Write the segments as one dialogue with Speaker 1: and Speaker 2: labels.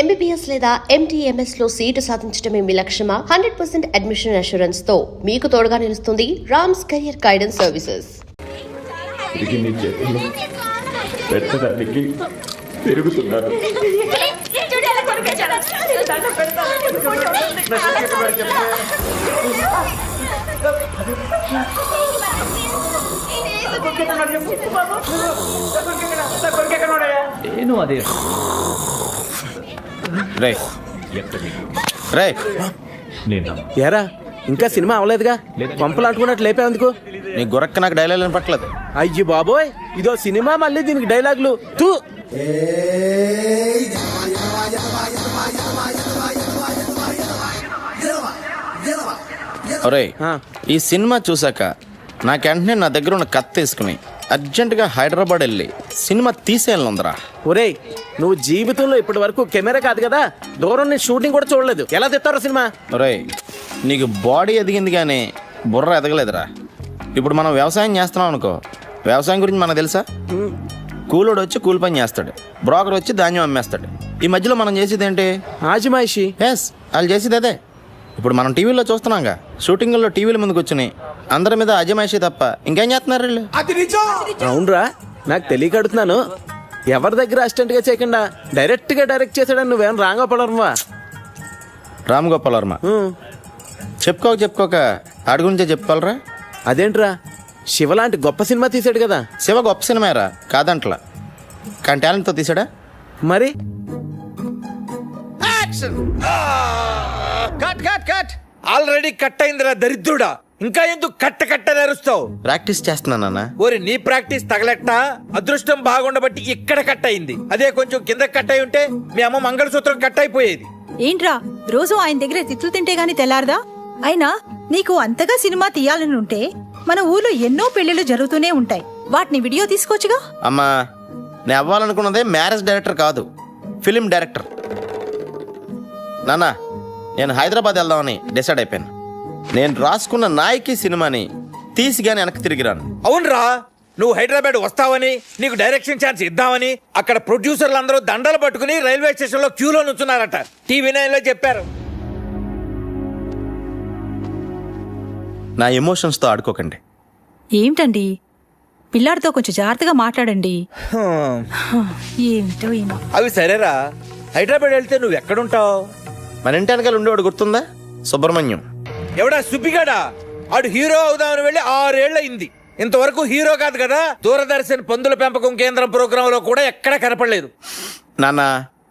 Speaker 1: MBBS లేదా MTMS లో seat సాధించడమే మీ లక్ష్యమా? 100% అడ్మిషన్ అష్యూరెన్స్ తో మీకు తోడుగా నిలుస్తుంది రామ్స్ కెరియర్ గైడెన్స్ సర్వీసెస్.
Speaker 2: పెట్టడానికి పెరుగుతున్నారు.
Speaker 3: ಏನು ಅದೇ
Speaker 4: రే
Speaker 3: నేను
Speaker 5: ఎరా ఇంకా సినిమా అవలేదుగా, పంపలు అంటుకున్నట్టు లేపేందుకు?
Speaker 4: నీ గురక్క నాకు డైలాగ్ పట్టలేదు.
Speaker 5: అయ్యి బాబోయ్, ఇదో సినిమా, మళ్ళీ దీనికి డైలాగులు తూ.
Speaker 4: ఒరేయ్, ఈ సినిమా చూసాక నాకు వెంటనే నా దగ్గర ఉన్న కత్తి తీసుకుని అర్జెంటుగా హైదరాబాద్ వెళ్ళి సినిమా తీసేయాలందరా.
Speaker 5: ఒరేయ్, నువ్వు జీవితంలో ఇప్పటి వరకు కెమెరా కాదు కదా, దూరం నుంచి షూటింగ్ కూడా చూడలేదు, ఎలా తెస్తారో సినిమా?
Speaker 4: ఒరేయ్, నీకు బాడీ ఎదిగింది కానీ బుర్ర ఎదగలేదురా. ఇప్పుడు మనం వ్యవసాయం చేస్తున్నాం అనుకో, వ్యవసాయం గురించి మనకు తెలుసా? కూలోడు వచ్చి కూలి పని చేస్తాడు, బ్రోకర్ వచ్చి ధాన్యం అమ్మేస్తాడు. ఈ మధ్యలో మనం చేసేది ఏంటి?
Speaker 5: ఆజిమాయిషి.
Speaker 4: ఎస్, వాళ్ళు చేసేది అదే. ఇప్పుడు మనం టీవీలో చూస్తున్నాంగా, షూటింగ్లో టీవీల ముందుకు కూర్చుని అందరి మీద అజమాయిషి తప్ప ఇంకేం చేస్తున్నారు వీళ్ళు?
Speaker 5: అవునరా, నాకు తెలియక అడుగుతున్నాను. ఎవరి దగ్గర అసిస్టెంట్ గా చేయకుండా డైరెక్ట్ గా డైరెక్ట్ చేసాడని నువ్వేం రాంగోపాలవర్మా?
Speaker 4: రామ్ గోపాల్ వర్మ చెప్పుకోక ఆడి గురించే చెప్పుకోవాలరా.
Speaker 5: అదేంట్రా, శివ లాంటి గొప్ప సినిమా తీసాడు కదా.
Speaker 4: శివ గొప్ప సినిమారా, కాదంట్లా, కానీ టాలెంట్తో తీసాడా?
Speaker 5: మరి
Speaker 6: ఆల్రెడీ కట్ అయిందిరా దరిద్రుడా, ఇంకా ఎందుకు కట్ట నరుస్తావు?
Speaker 4: ప్రాక్టీస్ చేస్తున్నానన్నా.
Speaker 6: ఓరి నీ ప్రాక్టీస్ తగలెట్ట, అదృష్టం బాగుండబట్టి ఇక్కడ కట్ అయింది. అదే కొంచెం కింద కట్ అయి ఉంటే మీ అమ్మ మంగళసూత్రం కట్ అయిపోయేది.
Speaker 7: ఏంట్రా రోజు ఆయన దగ్గర తిట్లు తింటే గాని తెల్లారదా? అయినా నీకు అంతగా సినిమా తీయాలని ఉంటే మన ఊర్లో ఎన్నో పెళ్లిళ్ళు జరుగుతూనే ఉంటాయి, వాటిని వీడియో తీసుకోవచ్చుగా.
Speaker 4: అమ్మా, నేను అవ్వాలనుకున్నదే మ్యారేజ్ డైరెక్టర్ కాదు, ఫిలిం డైరెక్టర్. నాన్న, నేను హైదరాబాద్ వెళ్దామని డిసైడ్ అయిపోయాను. నేను రాసుకున్న నాయకి సినిమాని తీసి గాని వెనక్కి తిరిగిరాను.
Speaker 6: అవునరా, నువ్వు హైదరాబాద్ వస్తావని, నీకు డైరెక్షన్ ఛాన్స్ ఇద్దామని అక్కడ ప్రొడ్యూసర్లు అందరూ దండలు పట్టుకుని రైల్వే స్టేషన్ లో క్యూలో నుంచున్నారట. TV9 లో చెప్పారు.
Speaker 4: నా ఎమోషన్స్తో ఆడుకోకండి.
Speaker 7: ఏమిటండి, పిల్లాడితో కొంచెం జాగ్రత్తగా మాట్లాడండి. ఏమిటో ఏమో.
Speaker 6: అవి సరేరా, హైదరాబాద్ వెళ్తే నువ్వు ఎక్కడుంటావు?
Speaker 4: మన ఇంటి వెనకాల ఉండేవాడు గుర్తుందా? సుబ్రహ్మణ్యం.
Speaker 6: ఎవడా సుబ్బిగాడా? ఆడు హీరో అవుదామని వెళ్ళి 6 ఏళ్లయింది, ఇంతవరకు హీరో కాదు కదా. దూరదర్శన్ పందుల పెంపకం కేంద్రం ప్రోగ్రామ్ లో కూడా ఎక్కడా కనపడలేదు.
Speaker 4: నాన్న,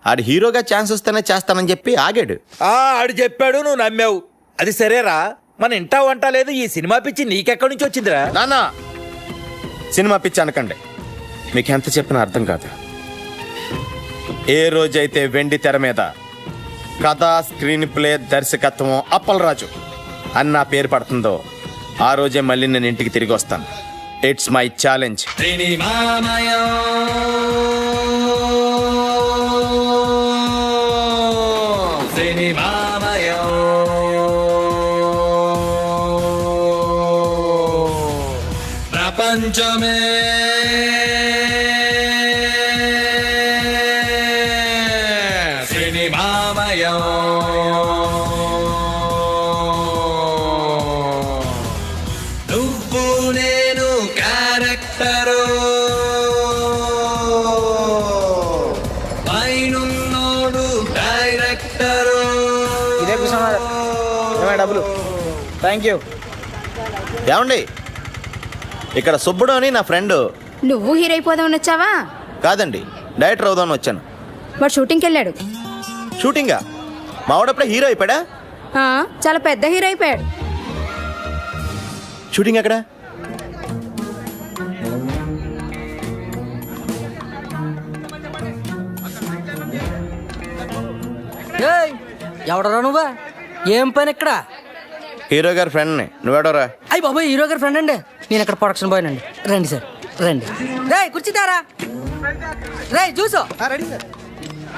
Speaker 4: ఆడు హీరోగా ఛాన్స్ వస్తేనే చేస్తానని చెప్పి ఆగాడు.
Speaker 6: ఆడు చెప్పాడు, నువ్వు నమ్మావు. అది సరేరా, మన ఇంటా వంట లేదు, ఈ సినిమా పిచ్చి నీకెక్కడి నుంచి వచ్చిందిరా?
Speaker 4: నాన్న, సినిమా పిచ్చి అనకండి, మీకు ఎంత చెప్పినా అర్థం కాదు. ఏ రోజైతే వెండి తెర మీద కథ, స్క్రీన్ ప్లే, దర్శకత్వం అప్పలరాజు అని నా పేరు పడుతుందో ఆ రోజే మళ్ళీ నేను ఇంటికి తిరిగి వస్తాను. It's my challenge.
Speaker 8: ప్రపంచమే సినిమామయం, నువ్వు నేను క్యారెక్టరు, పైనున్నోడు డైరెక్టరు.
Speaker 5: ఇదే డబ్బులు. Thank you.
Speaker 4: ఏమండి, ఇక్కడ సుబ్బుడు అని నా ఫ్రెండ్.
Speaker 9: నువ్వు హీరో అయిపోదామని వచ్చావా?
Speaker 4: కాదండి, డైరెక్టర్ అవుదామని వచ్చాను.
Speaker 9: వాడు షూటింగ్కి వెళ్ళాడు.
Speaker 4: షూటింగా? మావాడప్పుడే హీరో అయిపోయాడా?
Speaker 9: చాలా పెద్ద హీరో అయిపోయాడు.
Speaker 4: షూటింగ్ ఎక్కడ?
Speaker 10: ఎవడరా నువ్వా? ఏం పని ఇక్కడ?
Speaker 4: హీరో గారి ఫ్రెండ్ని. నువ్వేడోరా?
Speaker 10: అయ్యి బాబోయ్, హీరో గారి ఫ్రెండ్ అండి. నేను ఇక్కడ ప్రొడక్షన్ బాయ్ అండి. రండి సార్, రండి. రే కూర్చుంటారా? రే చూసో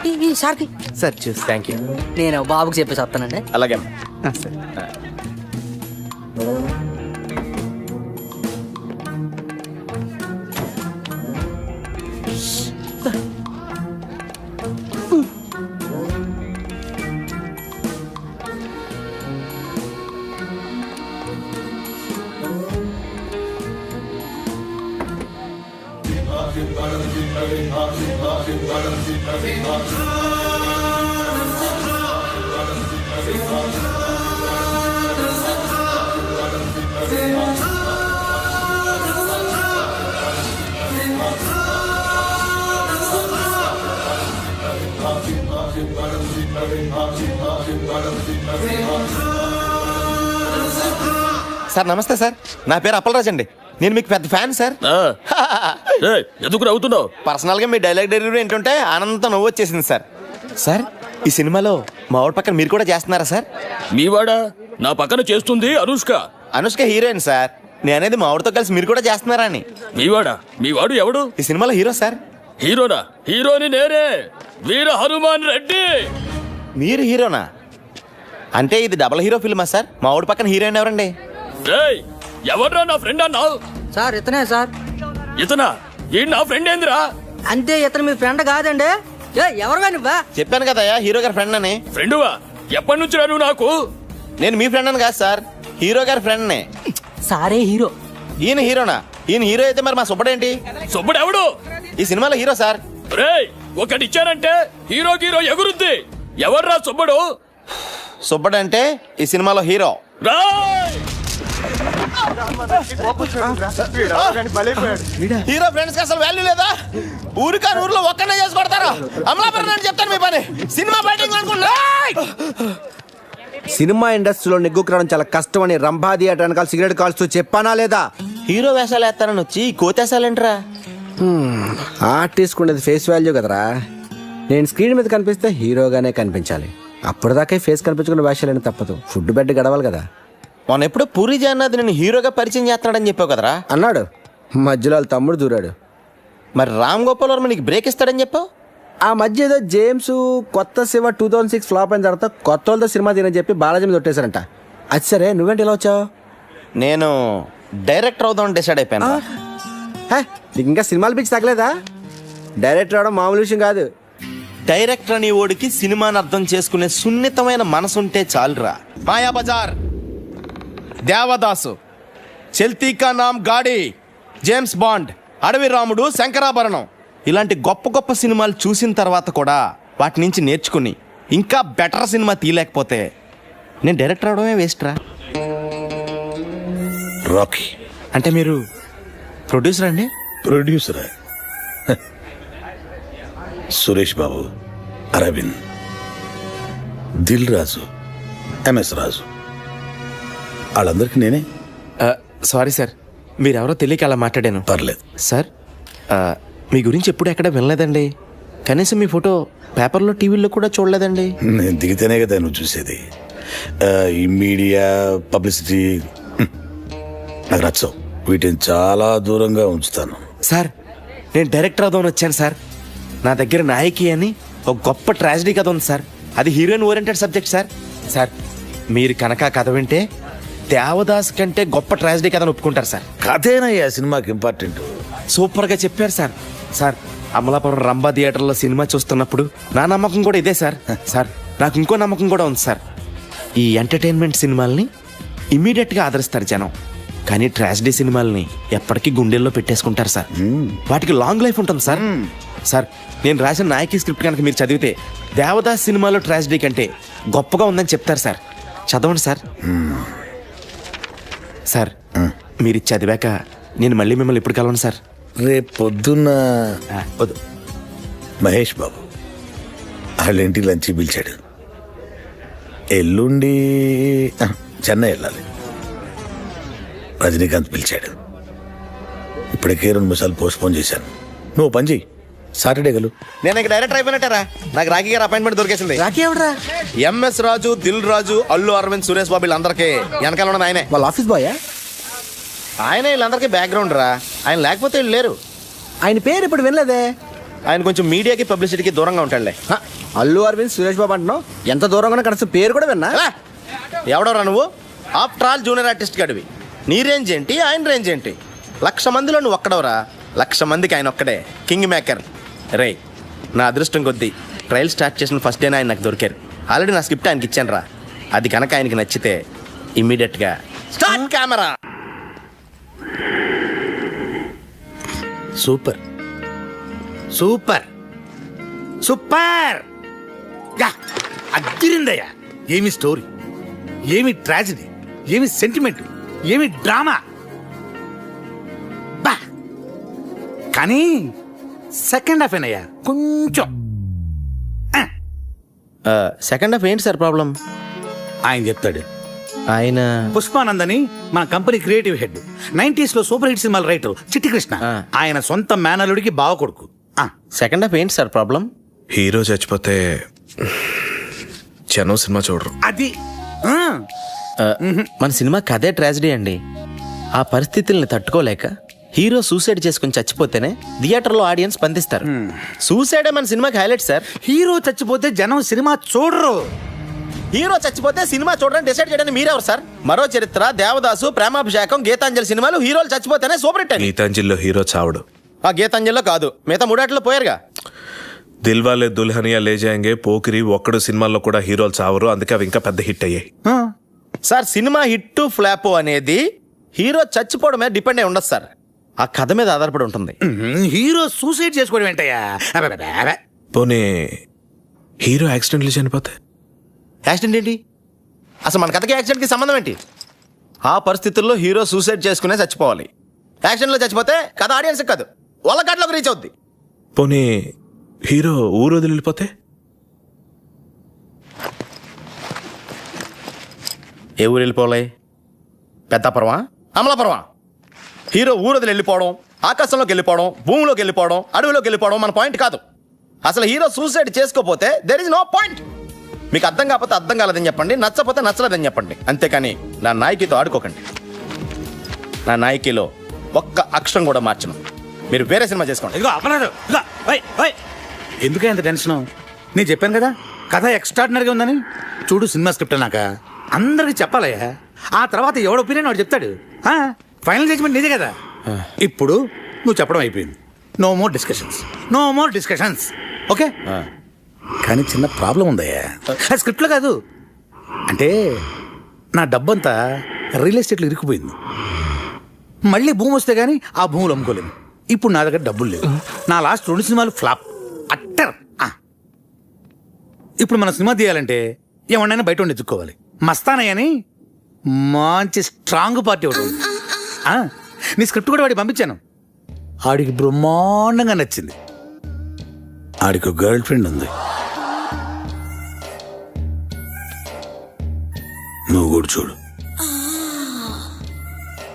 Speaker 10: ఈ సార్కి
Speaker 5: సార్ చూసి థ్యాంక్ యూ.
Speaker 10: నేను బాబుకి చెప్పేసి వస్తానండి.
Speaker 4: అలాగే. సార్ నమస్తే సార్, నా పేరు అప్పలరాజ్ అండి. నేను మీకు పెద్ద ఫ్యాన్ సార్.
Speaker 2: ఎందుకు నవ్వుతున్నావు?
Speaker 4: పర్సనల్గా మీ డైలాగ్ డెలివరీ ఏంటంటే ఆనందంతో నవ్వు వచ్చేసింది సార్. సార్ ఈ సినిమాలో మా వాడి పక్కన మీరు కూడా చేస్తున్నారా సార్?
Speaker 2: మీవాడా నా పక్కన చేస్తుంది అనుష్క.
Speaker 4: Anushka heroine sir. నేను అనేది మా వాడితో కలిసి మీరు కూడా చేస్తున్నారా అని.
Speaker 2: మీవాడు ఎవడు?
Speaker 4: ఈ సినిమాలో హీరో సార్.
Speaker 2: హీరోనా? హీరోని నేనే, వీర హనుమాన్ రెడ్డి.
Speaker 4: మీరు హీరోనా? అంటే ఇది డబుల్ హీరో ఫిల్మా సార్? మా వాడి పక్కన హీరోయిన్ ఎవరండి?
Speaker 2: ఎవర్రా నా ఫ్రెండ్ అన్నావు?
Speaker 10: సార్ ఇతనే సార్.
Speaker 2: ఇతనా? ఈ నా ఫ్రెండ్ ఏందిరా?
Speaker 10: అంతే, ఇతను మీ ఫ్రెండ్ కాదండి. ఎవరువా నువ్వా?
Speaker 4: చెప్పాను కదయ్యా హీరో గారి ఫ్రెండ్ అని.
Speaker 2: ఫ్రెండువా? ఎప్పటి నుంచి నువ్వు నాకు?
Speaker 4: నేను మీ ఫ్రెండ్ అని కాదు సార్, హీరో గారి ఫ్రెండ్నే.
Speaker 10: సారే హీరో.
Speaker 4: ఈయన హీరోనా? ఈయన హీరో అయితే మరి మా సుబ్బడేంటి?
Speaker 2: సుబ్బడు ఎవడు?
Speaker 4: ఈ సినిమాలో హీరో సార్.
Speaker 2: రేయ్, ఒకటిచ్చారంటే హీరో ఎగురుద్ది. ఎవర్రా సుబ్బడు?
Speaker 4: సుబ్బడంటే ఈ సినిమాలో హీరో.
Speaker 2: రాయ్,
Speaker 4: హీరో ఫ్రెండ్స్ కి అసలు వాల్యూ లేదా? ఊరికాని ఊర్లో ఒక్కనే చేసి కొడతారు. అమలాపురం అని చెప్తాను మీ పని. సినిమా బయటింగ్ అనుకున్నా.
Speaker 3: సినిమా ఇండస్ట్రీలో నెగ్గుకురావడం చాలా కష్టం అని రంభా థియేటర్ వెనకాల సిగరెట్ కాల్స్తూ చెప్పానా లేదా?
Speaker 4: హీరో వేషాలు వేస్తానని వచ్చి కోతేసాలంటరా.
Speaker 3: ఆర్టిస్ట్ ఉండేది ఫేస్ వాల్యూ కదరా. నేను స్క్రీన్ మీద కనిపిస్తే హీరోగానే కనిపించాలి. అప్పటిదాకా ఫేస్ కనిపించుకున్న వేషాలని తప్పదు. ఫుడ్ బెడ్ గడవాలి కదా.
Speaker 4: మొన్న ఎప్పుడో పూరి జగన్నాథ్ నేను హీరోగా పరిచయం చేస్తున్నాడని చెప్పావు కదరా.
Speaker 3: అన్నాడు. మధ్యలో వాళ్ళ తమ్ముడు దూరాడు.
Speaker 4: మరి రామ్ గోపాల్ వర్మ నీకు బ్రేక్ ఇస్తాడని చెప్పావు.
Speaker 3: ఆ మధ్య ఏదో జేమ్స్ కొత్త శివ 2006 ఫ్లాప్ అయిన తర్వాత కొత్త వాళ్ళతో సినిమా తీనని చెప్పి బాలాజీ మీద కొట్టేశారంట. అది సరే, నువ్వేంటి ఇలా వచ్చావు?
Speaker 4: నేను డైరెక్టర్ అవుదామని డిసైడ్ అయిపోయాను.
Speaker 3: నీకు ఇంకా సినిమాలు పిచ్చి తగ్గలేదా? డైరెక్టర్ అవడం మామూలు విషయం కాదు.
Speaker 4: డైరెక్టర్ అని ఓడికి సినిమాని అర్థం చేసుకునే సున్నితమైన మనసుంటే చాలురా. మాయాబజార్, దేవదాసు, చల్తీ కా నామ్ గాడి, జేమ్స్ బాండ్, అడవి రాముడు, శంకరాభరణం ఇలాంటి గొప్ప గొప్ప సినిమాలు చూసిన తర్వాత కూడా వాటి నుంచి నేర్చుకుని ఇంకా బెటర్ సినిమా తీయలేకపోతే నేను డైరెక్టర్ అవడమే వేస్ట్ రా.
Speaker 11: రాకీ
Speaker 4: అంటే మీరు ప్రొడ్యూసర్ అండి?
Speaker 11: ప్రొడ్యూసరా? సురేష్ బాబు, అరవింద్, దిల్ రాజు, ఎంఎస్ రాజు, వాళ్ళందరికీ నేనే.
Speaker 4: సారీ సార్, మీరెవరో తెలియక అలా మాట్లాడాను.
Speaker 11: పర్లేదు
Speaker 4: సార్, మీ గురించి ఎప్పుడు ఎక్కడ వినలేదండి. కనీసం మీ ఫోటో పేపర్లో టీవీలో కూడా చూడలేదండి.
Speaker 11: నేను దిగితేనే కదా నువ్వు చూసేది. ఈ మీడియా పబ్లిసిటీ నాకు నచ్చవు. వీటిని చాలా దూరంగా ఉంచుతాను.
Speaker 4: సార్, నేను డైరెక్టర్ అవుదామని వచ్చాను సార్. నా దగ్గర నాయకి అని ఒక గొప్ప ట్రాజడీ కథ ఉంది సార్. అది heroine oriented subject sir. Sir, మీరు కనుక కథ వింటే దేవదాస్ కంటే గొప్ప ట్రాజడీ కథను ఒప్పుకుంటారు సార్.
Speaker 11: కథేనయ్యా సినిమాకి ఇంపార్టెంట్.
Speaker 4: సూపర్గా చెప్పారు సార్. సార్, అమలాపురం రంభా థియేటర్లో సినిమా చూస్తున్నప్పుడు నా నమ్మకం కూడా ఇదే సార్. సార్, నాకు ఇంకో నమ్మకం కూడా ఉంది సార్. ఈ ఎంటర్టైన్మెంట్ సినిమాల్ని ఇమీడియట్గా ఆదరిస్తారు జనం, కానీ ట్రాజడీ సినిమాల్ని ఎప్పటికీ గుండెల్లో పెట్టేసుకుంటారు సార్. వాటికి లాంగ్ లైఫ్ ఉంటుంది సార్. సార్, నేను రాసిన నాయకి స్క్రిప్ట్ కనుక మీరు చదివితే దేవదాస్ సినిమాలో ట్రాజడీ కంటే గొప్పగా ఉందని చెప్తారు సార్. చదవండి సార్. సార్, మీరు చదివాక నేను మళ్ళీ మిమ్మల్ని ఎప్పుడు కలవను సార్?
Speaker 11: రేపు పొద్దున్న
Speaker 4: వద్దు.
Speaker 11: మహేష్ బాబు వాళ్ళ ఇంటికి లంచ్ పిలిచాడు. ఎల్లుండి చెన్నై వెళ్ళాలి. రజనీకాంత్ పిలిచాడు. ఇప్పటికే 2 సార్లు పోస్ట్పోన్ చేశాను. నువ్వు పని చెయ్యి, సాటర్డే గలు.
Speaker 4: నేను ఇక డైరెక్టర్ అయిపోయినట్టారా? నాకు రాఖీ గారు అపాయింట్మెంట్ దొరికేసింది.
Speaker 3: రాకీ ఎవడరా?
Speaker 4: ఎంఎస్ రాజు, దిల్ రాజు, అల్లు అరవింద్, సురేష్ బాబు వీళ్ళందరికీ వెనకాల ఉన్నది ఆయనే.
Speaker 3: వాళ్ళ ఆఫీస్ బాయా?
Speaker 4: ఆయన వీళ్ళందరికీ బ్యాక్గ్రౌండ్ రా. ఆయన లేకపోతే వీళ్ళు లేరు.
Speaker 3: ఆయన పేరు ఇప్పుడు వినలేదే.
Speaker 4: ఆయన కొంచెం మీడియాకి పబ్లిసిటీకి దూరంగా ఉంటాడులే.
Speaker 3: అల్లు అరవింద్, సురేష్ బాబు అంటున్నావు. ఎంత దూరంగా కనీసం పేరు కూడా విన్నా.
Speaker 4: ఎవడోరా నువ్వు? ఆఫ్టర్ ఆల్ జూనియర్ ఆర్టిస్ట్ గడివి. నీ రేంజ్ ఏంటి, ఆయన రేంజ్ ఏంటి? 1,00,000 మందిలో నువ్వు ఒక్కడవరా. 1,00,000 మందికి ఆయన ఒక్కడే కింగ్ మేకర్. రే, నా అదృష్టం కొద్దీ ట్రయల్ స్టార్ట్ చేసిన ఫస్ట్ డేనే ఆయన నాకు దొరికారు. ఆల్రెడీ నా స్క్రిప్ట్ ఆయనకి ఇచ్చాను రా. అది కనుక ఆయనకి నచ్చితే ఇమ్మీడియట్గా start camera.
Speaker 11: Super super super. అద్దిరిందయ్యా. ఏమి స్టోరీ, ఏమి ట్రాజడీ, ఏమి సెంటిమెంట్, ఏమి డ్రామా. బా, కానీ సెకండ్ హాఫ్ ఏనయ్యా కొంచెం
Speaker 4: సెకండ్ హాఫ్ ఏంటి సార్ ప్రాబ్లం?
Speaker 11: ఆయన చెప్తాడు.
Speaker 4: ఆయన
Speaker 11: పుష్పానందని మన కంపెనీ క్రియేటివ్ హెడ్, 90s లో సూపర్ హిట్ సినిమాల రైటర్ చిట్టి కృష్ణ. ఆయన సొంత మేనలుడికి బావ కొడుకు.
Speaker 4: సెకండ్ హాఫ్ ఏంటి సార్ ప్రాబ్లం?
Speaker 12: హీరో చచ్చిపోతే జనం సినిమా చూడరు.
Speaker 11: అది
Speaker 4: మన సినిమా కథే ట్రాజడీ అండి. ఆ పరిస్థితుల్ని తట్టుకోలేక హీరో సూసైడ్ చేసుకుని చచ్చిపోతేనే థియేటర్లో ఆడియన్స్ స్పందిస్తారు. సూసైడే మన సినిమాకి హైలైట్ సార్.
Speaker 11: హీరో చచ్చిపోతే జనం సినిమా చూడరు.
Speaker 4: హీరో చచ్చిపోతే సినిమా చూడడానికి డిసైడ్ చేయడానికి మీరెవరు సార్? మరో చరిత్ర, దేవదాసు, ప్రేమాభిషేకం, గీతాంజలి సినిమాలు హీరోలు చచ్చిపోతేనే సూపర్ హిట్.
Speaker 12: గీతాంజలిలో హీరో చావడు.
Speaker 4: ఆ గీతాంజలిలో కాదు, మిగతా మూడాట్లో పోయారుగా.
Speaker 12: దిల్వాలే దుల్హనియా లే జాయేంగే, పోకిరి, ఒక్కడు సినిమాల్లో కూడా హీరోలు చావరు. అందుకే అవి ఇంకా పెద్ద హిట్ అయ్యాయి.
Speaker 4: సార్ సినిమా హిట్ ఫ్లాప్ అనేది హీరో చచ్చిపోవడం మీద డిపెండ్ అయి ఉండదు సార్, ఆ కథ మీద ఆధారపడి ఉంటుంది.
Speaker 11: హీరో సూసైడ్ చేసుకోవడం ఏంటయ్యా?
Speaker 12: పోనీ హీరో యాక్సిడెంట్లు చనిపోతే?
Speaker 4: యాక్సిడెంట్ ఏంటి? అసలు మన కథకి యాక్సిడెంట్కి సంబంధం ఏంటి? ఆ పరిస్థితుల్లో హీరో సూసైడ్ చేసుకునే చచ్చిపోవాలి. యాక్సిడెంట్లో చచ్చిపోతే కథ ఆడియన్స్ కాదు, వాళ్ళ కట్లోకి రీచ్ అవుద్ది.
Speaker 12: పోనీ హీరో ఊరు వదిలి వెళ్ళిపోతే?
Speaker 4: ఏ ఊరు వెళ్ళిపోవాలి? పెద్దాపురమా, అమలాపురమా? హీరో ఊరు వదిలి వెళ్ళిపోవడం, ఆకాశంలోకి వెళ్ళిపోవడం, భూమిలోకి వెళ్ళిపోవడం, అడవిలోకి వెళ్ళిపోవడం మన పాయింట్ కాదు. అసలు హీరో సూసైడ్ చేసుకోపోతే దెర్ ఇస్ నో పాయింట్. మీకు అర్థం కాకపోతే అర్థం కాలేదని చెప్పండి, నచ్చపోతే నచ్చలేదని చెప్పండి. అంతేకాని నా నాయకితో ఆడుకోకండి. నా నాయకిలో ఒక్క అక్షరం కూడా మార్చను. మీరు వేరే సినిమా చేసుకోండి.
Speaker 11: ఇదిగో అపరాధం, ఎందుకే అంత టెన్షన్? నేను చెప్పాను కదా కథ ఎక్స్ట్రాడినరీగా ఉందని. చూడు సినిమా స్క్రిప్ట్ అన్నాక అందరికి చెప్పాలయ్యా. ఆ తర్వాత ఎవడ ఒపీనియన్ వాడు చెప్తాడు. ఫైనల్ జడ్జ్మెంట్ నీదే కదా. ఇప్పుడు నువ్వు చెప్పడం అయిపోయింది. No more discussions, no more discussions. Okay? కానీ చిన్న ప్రాబ్లం ఉందయ్యా. స్క్రిప్ట్లో కాదు, అంటే నా డబ్బంతా రియల్ ఎస్టేట్లో ఇరుక్కుపోయింది. మళ్ళీ భూమి వస్తే కానీ ఆ భూములు అమ్ముకోలేము. ఇప్పుడు నా దగ్గర డబ్బులు లేవు. నా లాస్ట్ 2 సినిమాలు ఫ్లాప్, అట్టర్. ఇప్పుడు మన సినిమా తీయాలంటే ఏమన్నా బయట ఉండి ఎత్తుక్కోవాలి. మస్తానయ్య అని మంచి స్ట్రాంగ్ పార్టీ ఒకటి ఉంది. నీ స్క్రిప్ట్ కూడా వాడికి పంపించాను. ఆడికి బ్రహ్మాండంగా నచ్చింది. ఆడికి ఒక గర్ల్ ఫ్రెండ్ ఉంది. నువ్వు కూడా చూడు.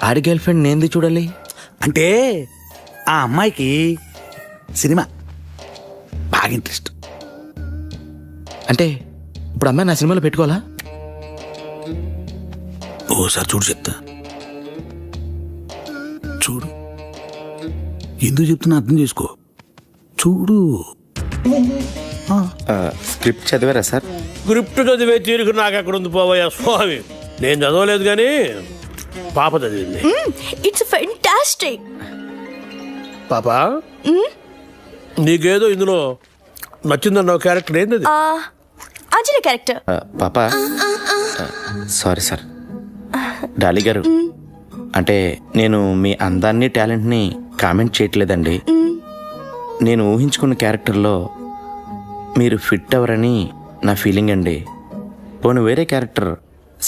Speaker 4: ఆడి గర్ల్ ఫ్రెండ్ నేంది చూడాలి
Speaker 11: అంటే ఆ అమ్మాయికి సినిమా బాగా ఇంట్రెస్ట్.
Speaker 4: అంటే ఇప్పుడు అమ్మాయి నా సినిమాలో పెట్టుకోవాలా?
Speaker 11: ఓసారి చూడు, చెప్తా. చూడు, ఎందుకు చెప్తున్నా అర్థం చేసుకో. చూడు.
Speaker 4: స్క్రిప్ట్ చదివారా సార్?
Speaker 2: స్క్రిప్ట్ చదివే తీరుకు నాకు అక్కడ ఉంది పోవయ్యా స్వామి. నేను చదవలేదు కానీ పాప చదివింది.
Speaker 9: It's fantastic.
Speaker 2: పాప, నీకేదో ఇందులో నచ్చిందన్న క్యారెక్టర్ ఏంది?
Speaker 9: అంజలి క్యారెక్టర్.
Speaker 4: పాప, సారీ సార్. డాలి గారు, అంటే నేను మీ అందాన్ని, టాలెంట్ని కామెంట్ చేయట్లేదండి. నేను ఊహించుకున్న క్యారెక్టర్లో మీరు ఫిట్ అవ్వరని నా ఫీలింగ్ అండి. పోను వేరే క్యారెక్టర్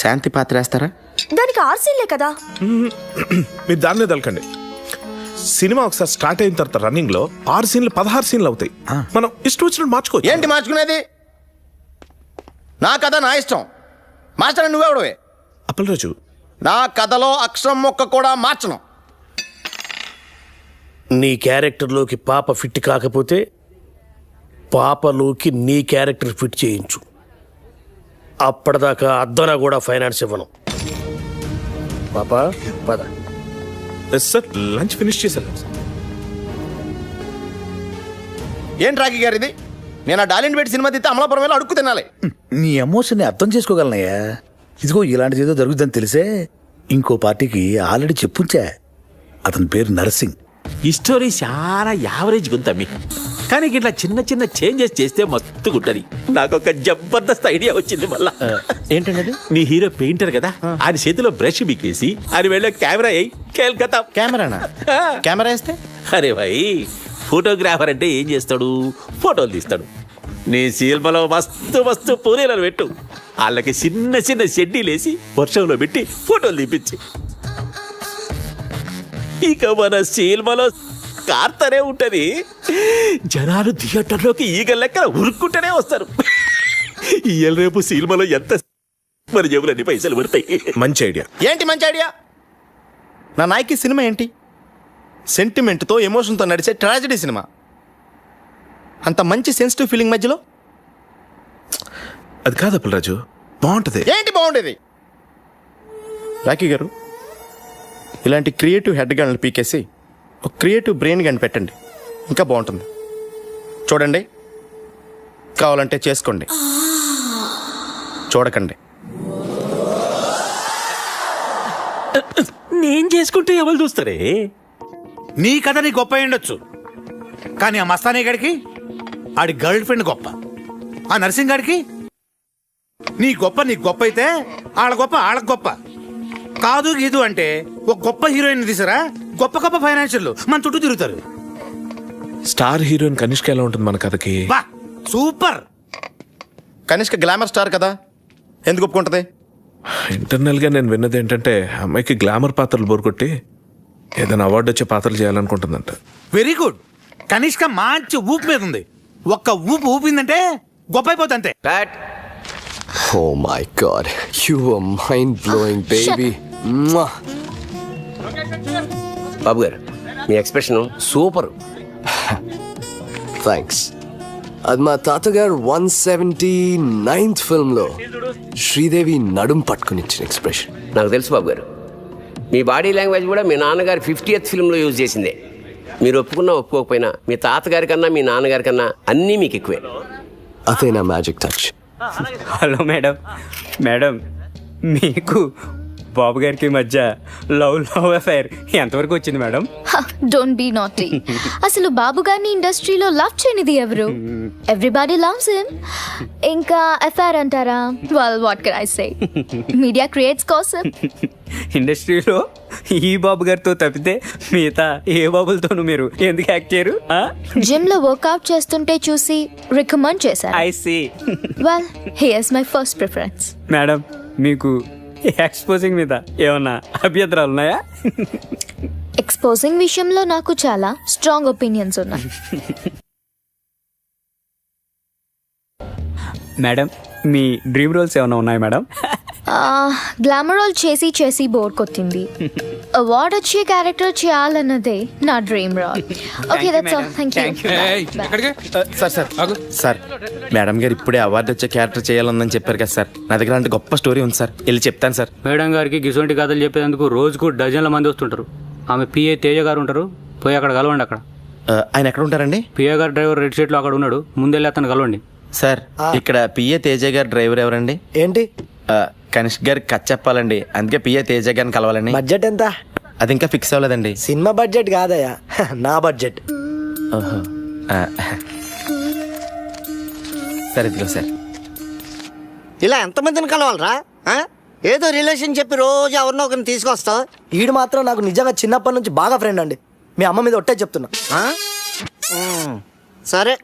Speaker 4: శాంతి పాత్ర వేస్తారా?
Speaker 9: దానికి 6 సీన్లే కదా.
Speaker 12: మీరు దాన్నే తలకండి. సినిమా ఒకసారి స్టార్ట్ అయిన తర్వాత రన్నింగ్ లో 6 సీన్లు 16 సీన్లు అవుతాయి. మనం ఇష్టం వచ్చినట్టు మార్చుకోవచ్చు.
Speaker 4: ఏంటి మార్చుకునేది? నా కథ నా ఇష్టం. మార్చడం నువ్వెవడవే?
Speaker 12: అప్పలరాజు,
Speaker 4: నా కథలో అక్షరం మొక్క కూడా మార్చను.
Speaker 2: నీ క్యారెక్టర్లోకి పాప ఫిట్ కాకపోతే పాపలోకి నీ క్యారెక్టర్ ఫిట్ చేయించు. అప్పటిదాకా అద్దన కూడా ఫైనాన్స్ ఇవ్వను. పాప పద.
Speaker 12: సార్ లంచ్ ఫినిష్ చేశాను.
Speaker 4: ఏం రాఖీ గారు ఇది? నేను ఆ డాలిన్ బేట్ సినిమా తీస్తే అమలాపురం వెళ్ళి అడుక్కు తినాలి.
Speaker 11: నీ ఎమోషన్ని అర్థం చేసుకోగలనయ్యా. ఇదిగో ఇలాంటిది ఏదో జరుగుతుందని తెలిసే ఇంకో పార్టీకి ఆల్రెడీ చెప్పుంచా. అతని పేరు నరసింగ్.
Speaker 5: ఈ స్టోరీ చాలా యావరేజ్ గుంతమ్మి, కానీ ఇట్లా చిన్న చిన్న చేంజెస్ చేస్తే మస్తు గుంటది. నాకు ఒక జబర్దస్త్ ఐడియా వచ్చింది. మళ్ళా
Speaker 4: ఏంటండి?
Speaker 5: నీ హీరో పెయింటర్ కదా, ఆయన చేతిలో బ్రష్ బిక్కేసి ఆయన వెళ్ళే కెమెరా అయ్యి కేల్కతా.
Speaker 4: కెమెరానా? కెమెరా వేస్తే?
Speaker 5: అరే భాయ్, ఫోటోగ్రాఫర్ అంటే ఏం చేస్తాడు? ఫోటోలు తీస్తాడు. నీ సినిమాలో మస్తు మస్తు పూరీలను పెట్టు, వాళ్ళకి చిన్న చిన్న షెడ్డీలేసి వర్షంలో పెట్టి ఫోటోలు తీపించి, ఇక మన సినిమాలో కార్తనే ఉంటది. జనాలు థియేటర్లోకి ఈగ లెక్కన ఉరుక్కుంటూనే వస్తారు. ఇవాళ రేపు సినిమాలో ఎంత మన జేబులన్నీ పైసలు పడతాయి.
Speaker 12: మంచి ఐడియా.
Speaker 4: ఏంటి మంచి ఐడియా? నా నాయకి సినిమా ఏంటి? సెంటిమెంట్తో ఎమోషన్తో నడిచే ట్రాజడీ సినిమా. అంత మంచి సెన్సిటివ్ ఫీలింగ్ మధ్యలో
Speaker 12: అది కాదు అప్పలరాజు, బాగుంటది.
Speaker 4: ఏంటి బాగుండేది? రాకీ గారు, ఇలాంటి క్రియేటివ్ హెడ్ గన్లు పీకేసి ఒక క్రియేటివ్ బ్రెయిన్ గన్ పెట్టండి, ఇంకా బాగుంటుంది. చూడండి, కావాలంటే చేసుకోండి, చూడకండి.
Speaker 5: నేను చేసుకుంటే ఎవరు చూస్తారే?
Speaker 11: నీ కథ నీ గొప్ప ఉండొచ్చు, కానీ ఆ మస్తానీ గడికి ఆడి గర్ల్ ఫ్రెండ్ గొప్ప. ఆ నర్సింగ్ గాడికి నీ గొప్ప అయితే ఆళ్ళ గొప్ప ఆళ్ళకు గొప్ప. కాదు గీదు అంటే ఒక గొప్ప హీరోయిన్ తీసారా, గొప్ప గొప్ప ఫైనాన్షియల్ మన చుట్టూ తిరుగుతారు.
Speaker 12: స్టార్ హీరోయిన్ కనిష్క ఎలా ఉంటుంది మన కథకి?
Speaker 11: బా సూపర్.
Speaker 4: కనిష్క గ్లామర్ స్టార్ కదా, ఎందుకు ఒప్పుకుంటది?
Speaker 12: ఇంటర్నల్ గా నేను విన్నది ఏంటంటే అమ్మాయికి గ్లామర్ పాత్రలు బోరుకొట్టి ఏదైనా అవార్డు వచ్చే పాత్రలు చేయాలనుకుంటుందంట.
Speaker 11: Very good. కనిష్క మంచి ఊపు మీద ఉంది. ఒక్క ఊపు ఊపిందంటే గొప్ప అయిపోతుంది అంతే.
Speaker 8: Oh my god, you were mind-blowing, baby.
Speaker 13: బాబు గారు, మీ ఎక్స్ప్రెషన్ సూపర్.
Speaker 8: థ్యాంక్స్. అది మా తాతగారు 179th ఫిల్మ్లో శ్రీదేవి నడుం పట్టుకుని ఇచ్చిన ఎక్స్ప్రెషన్.
Speaker 13: నాకు తెలుసు బాబు గారు, మీ బాడీ లాంగ్వేజ్ కూడా మీ నాన్నగారి 50th ఫిల్మ్లో యూజ్ చేసిందే. మీరు ఒప్పుకున్నా ఒప్పుకోకపోయినా మీ తాతగారి కన్నా మీ నాన్నగారి కన్నా అన్నీ మీకు ఎక్కువే.
Speaker 8: అదే నా magic touch.
Speaker 14: Hello madam. Madam, మీకు బాబు గారికి మధ్య లవ్ అఫైర్ ఎంతవరకు వచ్చింది మేడం?
Speaker 9: Don't be naughty. అసలు బాబు గారిని ఇండస్ట్రీలో లవ్ చేయనిది ఎవరు? Everybody loves him. ఇంకా అఫైర్ అంటారా? Well what can I say, media creates gossip.
Speaker 14: ఇండస్ట్రీలో ఈ బాబు గారితో తప్పితే మిగతా ఏ బాబులతోనూ మీరు ఎందుకు యాక్ట్ చేయరు?
Speaker 9: జిమ్ లో వర్కౌట్ చేస్తుంటే చూసి రికమెండ్ చేశారు.
Speaker 14: I see.
Speaker 9: Well here's my first preference.
Speaker 14: Madam, మీకు ఎక్స్పోజింగ్ మీద ఏమన్నా అభ్యంతరాలు ఉన్నాయా?
Speaker 9: ఎక్స్పోజింగ్ విషయంలో నాకు చాలా స్ట్రాంగ్ ఒపీనియన్స్ ఉన్నాయి.
Speaker 14: మేడం, మీ డ్రీమ్ రోల్స్ ఏమైనా ఉన్నాయా మేడం?
Speaker 9: గ్లామర్ రోల్ చేసి చేసి బోర్ కొట్టింది. అవార్డ్ వచ్చే క్యారెక్టర్ చేయాలన్నదే నా dream role. Okay, that's all. Thank you.
Speaker 4: Sir, madam గారు ఇప్పుడే అవార్డు వచ్చే క్యారెక్టర్ చేయాలని చెప్పారు కదా సార్. నా దగ్గర అంటే గొప్ప స్టోరీ ఉంది సార్, వెళ్ళి చెప్తాను సార్.
Speaker 14: మేడం గారికి గిసొంటి కథలు చెప్పేందుకు రోజుకు డజన్ల మంది వస్తుంటారు. ఆమె పిఏ తేజ గారు ఉంటారు, పోయి అక్కడ కలవండి. అక్కడ
Speaker 4: ఆయన ఎక్కడ ఉంటారండి?
Speaker 14: పిఏ గారు డ్రైవర్ రెడ్ షీట్ లో అక్కడ ఉన్నాడు, ముందెళ్ళి అతను కలవండి.
Speaker 4: సార్, ఇక్కడ పిఏ తేజ గారు డ్రైవర్ ఎవరండి?
Speaker 3: ఏంటి?
Speaker 4: కనిష్క్ గారికి కథ చెప్పాలండి, అందుకే పిఏ తేజ గారిని కలవాలండి.
Speaker 3: బడ్జెట్ ఎంత?
Speaker 4: అది ఇంకా ఫిక్స్ అవ్వలేదండి.
Speaker 3: సినిమా బడ్జెట్ కాదయ్యా, నా బడ్జెట్.
Speaker 4: సరే, ఇదిగో సార్.
Speaker 10: ఇలా ఎంతమందిని కలవాలరా? ఏదో రిలేషన్ చెప్పి రోజు ఎవరినో ఒకరిని తీసుకొస్తావు.
Speaker 3: ఈడు మాత్రం నాకు నిజంగా చిన్నప్పటి నుంచి బాగా ఫ్రెండ్ అండి. మీ అమ్మ మీద ఒట్టే చెప్తున్నా.
Speaker 10: సరే,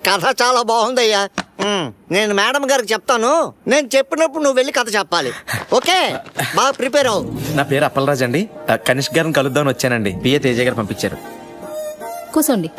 Speaker 10: కథ చాలా బాగుందయ్యా. నేను మేడం గారికి చెప్తాను. నేను చెప్పినప్పుడు నువ్వు వెళ్ళి కథ చెప్పాలి. ఓకే, బాగా ప్రిపేర్ అవ్వు.
Speaker 4: నా పేరు అప్పలరాజ్ అండి. కనిష్క్ గారిని కలుద్దామని వచ్చానండి. పిఏ తేజ గారు పంపించారు.
Speaker 7: కూర్చోండి.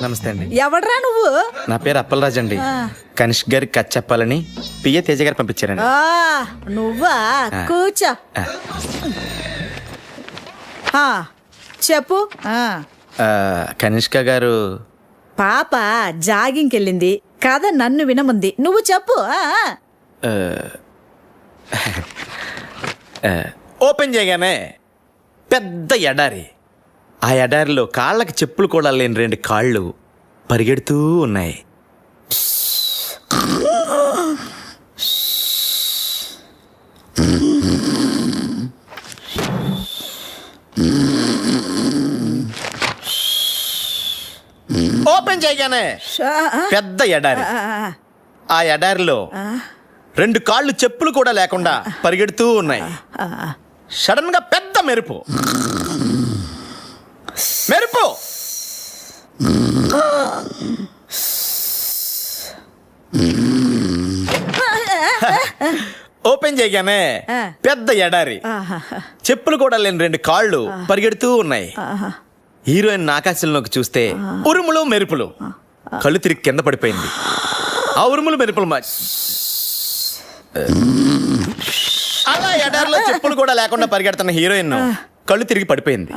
Speaker 4: నమస్తే అండి.
Speaker 7: ఎవడ్రా నువ్వు?
Speaker 4: నా పేరు అప్పలరాజు అండి. కనిష్క్ గారికి కథ చెప్పాలని పిఏ తేజ గారు పంపించారండి.
Speaker 7: నువ్వా? కూర్చో. చెప్పు.
Speaker 4: కనిష్క గారు
Speaker 7: పాప జాగింగ్కి వెళ్ళింది, కథ నన్ను వినముంది, నువ్వు చెప్పు.
Speaker 4: ఓపెన్ చేయగానే పెద్ద ఎడారి, ఆ ఎడారిలో కాళ్ళకి చెప్పులు కూడా లేని 2 కాళ్ళు పరిగెడుతూ ఉన్నాయి. ఓపెన్ చేయగానే పెద్ద ఎడారి, ఆ ఎడారిలో 2 కాళ్ళు చెప్పులు కూడా లేకుండా పరిగెడుతూ ఉన్నాయి. సడన్ గా పెద్ద మెరుపు మెరుపు ఓపెన్ చేయగానే పెద్ద ఎడారి, చెప్పులు కూడా లేని 2 కాళ్ళు పరిగెడుతూ ఉన్నాయి. హీరోయిన్ ఆకాశంలోకి చూస్తే ఉరుములు మెరుపులు, కళ్ళు తిరిగి కింద పడిపోయింది. ఆ ఉరుములు మెరుపులు అలా ఎడారిలో చెప్పులు కూడా లేకుండా పరిగెడుతున్న హీరోయిన్ కళ్ళు తిరిగి పడిపోయింది.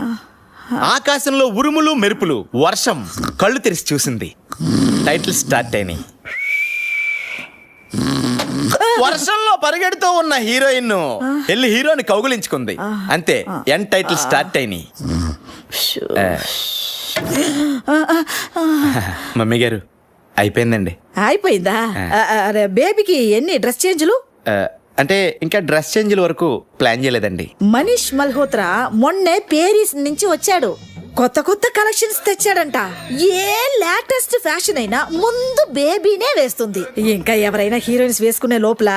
Speaker 4: ఆకాశంలో ఉరుములు మెరుపులు, వర్షం, కళ్ళు తెరిచి చూసింది. టైటిల్ స్టార్ట్ అయినాయి. వర్షంలో పరిగెడుతూ ఉన్న హీరోయిన్ వెళ్ళి హీరోని కౌగులించుకుంది. అంతే, ఎండ్ టైటిల్ స్టార్ట్ అయినాయి. మమ్మీ గారు అయిపోయిందండి.
Speaker 7: అయిపోయిందా? బేబీకి ఎన్ని డ్రెస్ చేంజ్లు?
Speaker 4: అంటే ఇంకా డ్రెస్ చేంజ్ల వరకు ప్లాన్ చేయలేదండి.
Speaker 7: మనీష్ మల్హోత్రా మొన్నే పేరిస్ నుంచి వచ్చాడు. కొత్త కొత్త కలెక్షన్స్ తెచ్చాడంట. ఏ లేటెస్ట్ ఫ్యాషన్ అయినా ముందు బేబీనే వేస్తుంది. ఇంకా ఎవరైనా హీరోయిన్స్ వేసుకునే లోపల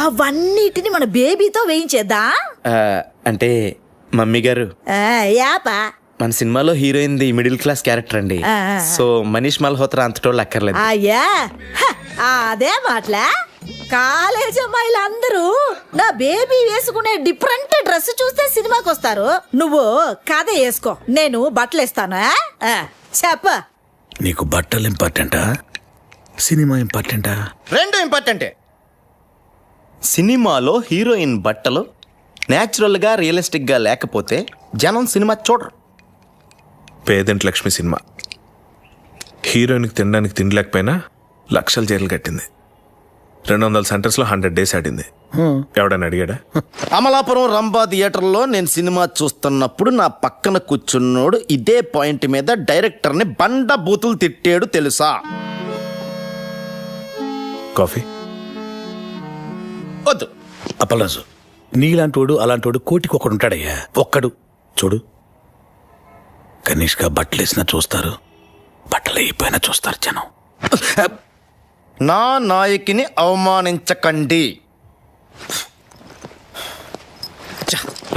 Speaker 7: అవన్నిటిని మన బేబీతో వేయించేద్దా?
Speaker 4: అంటే మమ్మీ గారు
Speaker 7: యాపా
Speaker 4: మన సినిమాలో heroine the middle class character అండి. సో మనీష్ మల్హోత్రా అంతటోళ్ళు అక్కర్లేదు.
Speaker 7: అయ్యా అదే మాటలా. కాలేజ్ అమ్మాయిలు అందరూ నా బేబీ వేసుకునే డిఫరెంట్ డ్రెస్ చూస్తే సినిమాకి వస్తారు. నువ్వు కథ వేసుకో, నేను బట్టలు ఇస్తాను. చెప్ప.
Speaker 11: నీకు బట్టలు ఇంపార్టెంటా, సినిమా ఇంపార్టెంటా?
Speaker 4: 2 ఇంపార్టెంటే. సినిమాలో హీరోయిన్ బట్టలు న్యాచురల్ గా రియలిస్టిక్ గా లేకపోతే జనం సినిమా చూడరు.
Speaker 12: పేదంటి లక్ష్మి సినిమా హీరోయిన్కి తినడానికి తిండి లేకపోయినా లక్షల జైలు కట్టింది. 200 సెంటర్స్ లో 100 days ఆడింది. ఎవడని అడిగాడా?
Speaker 4: అమలాపురం రంభా థియేటర్లో నేను సినిమా చూస్తున్నప్పుడు నా పక్కన కూర్చున్నోడు ఇదే పాయింట్ మీద డైరెక్టర్ని బండ బూతులు తిట్టాడు తెలుసా?
Speaker 12: కాఫీ
Speaker 4: వద్దు.
Speaker 11: అప్పలరాజు, నీలాంటోడు అలాంటోడు కోటికి ఒకడు ఉంటాడయ్యా. ఒక్కడు చూడు. కనిష్క బట్టలు వేసినా చూస్తారు, బట్టలు అయిపోయినా చూస్తారు జనం.
Speaker 4: నా నాయకిని అవమానించకండి.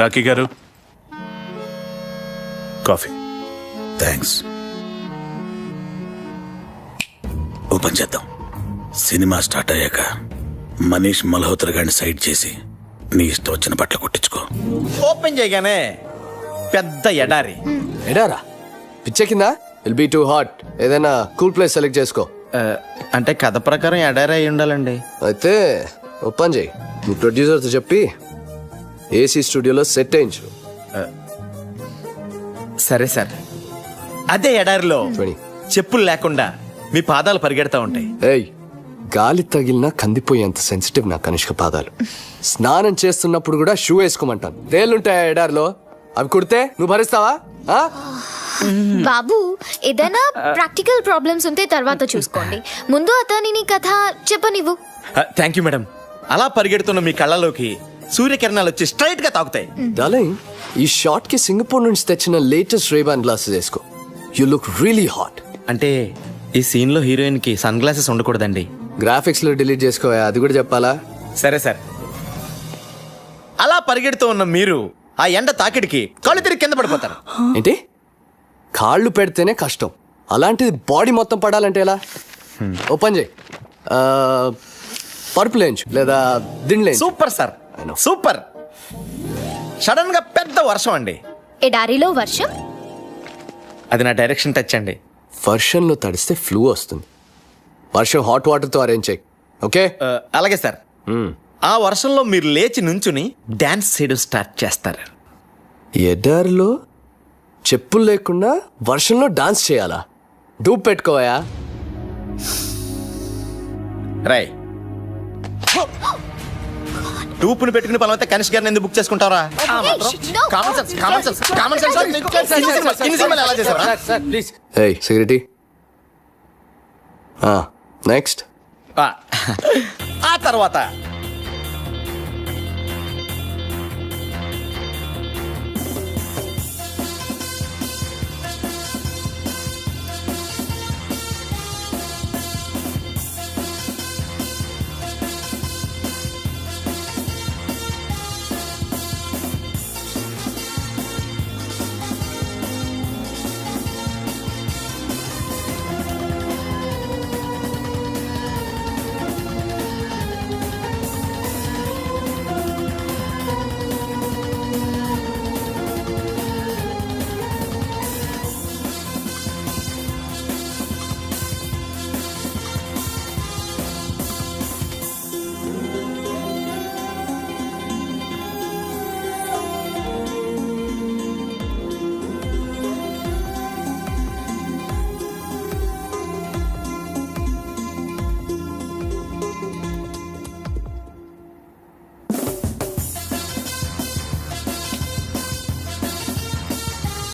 Speaker 12: రాకీ గారు కాఫీ.
Speaker 11: థ్యాంక్స్. ఓపెన్ చేద్దాం. సినిమా స్టార్ట్ అయ్యాక మనీష్ మల్హోత్రా గారిని సైడ్ చేసి నీ ఇష్టం వచ్చిన బట్టలు కుట్టించుకో.
Speaker 4: ఓపెన్ చేయగానే పెద్ద ఎడారి.
Speaker 8: ఎడారా? పిచ్చెక్కిందా? Will be too hot. ఏదైనా కూల్ ప్లేస్ సెలెక్ట్ చేసుకో.
Speaker 4: అంటే కథ ప్రకారం ఎడారి అయి ఉండాలండి.
Speaker 8: అయితే ఓపెన్ చేయి. నువ్వు ప్రొడ్యూసర్తో చెప్పి ఏసీ స్టూడియోలో సెట్ అయించు.
Speaker 4: సరే సార్. అదే ఎడారిలో చెప్పులు లేకుండా మీ పాదాలు పరిగెడతా ఉంటాయి.
Speaker 8: ఏయ్, గాలి తగిలినా కందిపోయేంత సెన్సిటివ్ నా కనిష్క పాదాలు. స్నానం చేస్తున్నప్పుడు కూడా షూ వేసుకోమంటాను. తేలుంటాయా ఎడారిలో? అవి కుడితే నువ్వు భరిస్తావా?
Speaker 9: బాబు, ఏదైనా ప్రాక్టికల్ ప్రాబ్లమ్స్ ఉంటే తర్వాత చూసుకోండి. ముందు అతనిని కథ చెప్పనివ్వు.
Speaker 4: Thank you madam. అలా పరిగెడుతున్న మీ కళ్ళలోకి సూర్యకిరణాలు వచ్చి స్ట్రైట్ గా తాకుతాయి.
Speaker 8: డార్లింగ్, ఈ షాట్ కి సింగపూర్ నుంచి తెచ్చిన లేటెస్ట్ రేబాన్ గ్లాసెస్ వేసుకో. You look really hot.
Speaker 4: అంటే ఈ సీన్ లో హీరోయిన్ కి సన్ గ్లాసెస్ ఉండకూడదండి.
Speaker 8: గ్రాఫిక్స్ లో డిలీట్ చేసుకోవా, అది కూడా చెప్పాలా?
Speaker 4: సరే సార్. అలా పరిగెడుతూ ఉన్న మీరు ఆ ఎండ తాకిడికి కళ్ళు తిరిగి కింద పడిపోతారు.
Speaker 8: ఏంటి? కాళ్ళు పెడితేనే కష్టం, అలాంటిది బాడీ మొత్తం పడాలంటే ఎలా? ఓపెన్ చేయి. పరుపు లేంచు లేదా దిండ్లే.
Speaker 4: Super sir, super. సడన్ గా పెద్ద వర్షం అండి.
Speaker 9: ఎడారిలో వర్షం?
Speaker 4: అది నా డైరెక్షన్ టచ్ అండి.
Speaker 8: వర్షంలో తడిస్తే ఫ్లూ వస్తుంది. వర్షం హాట్ వాటర్తో అరేంజ్ చేయి. ఓకే?
Speaker 4: అలాగే సార్. ఆ వర్షంలో మీరు లేచి నుంచుని డాన్స్ చేయడం స్టార్ట్ చేస్తారు.
Speaker 8: ఎడారిలో చెప్పులు లేకుండా వర్షంలో డాన్స్ చేయాలా? డూప్ పెట్టుకోవా?
Speaker 4: రై టూపుని పెట్టుకుని పలవతే కనిష్ గారిని ఎందుకు బుక్ చేసుకుంటారా?
Speaker 8: ఏయ్ సెక్యూరిటీ, నెక్స్ట్.
Speaker 4: ఆ తర్వాత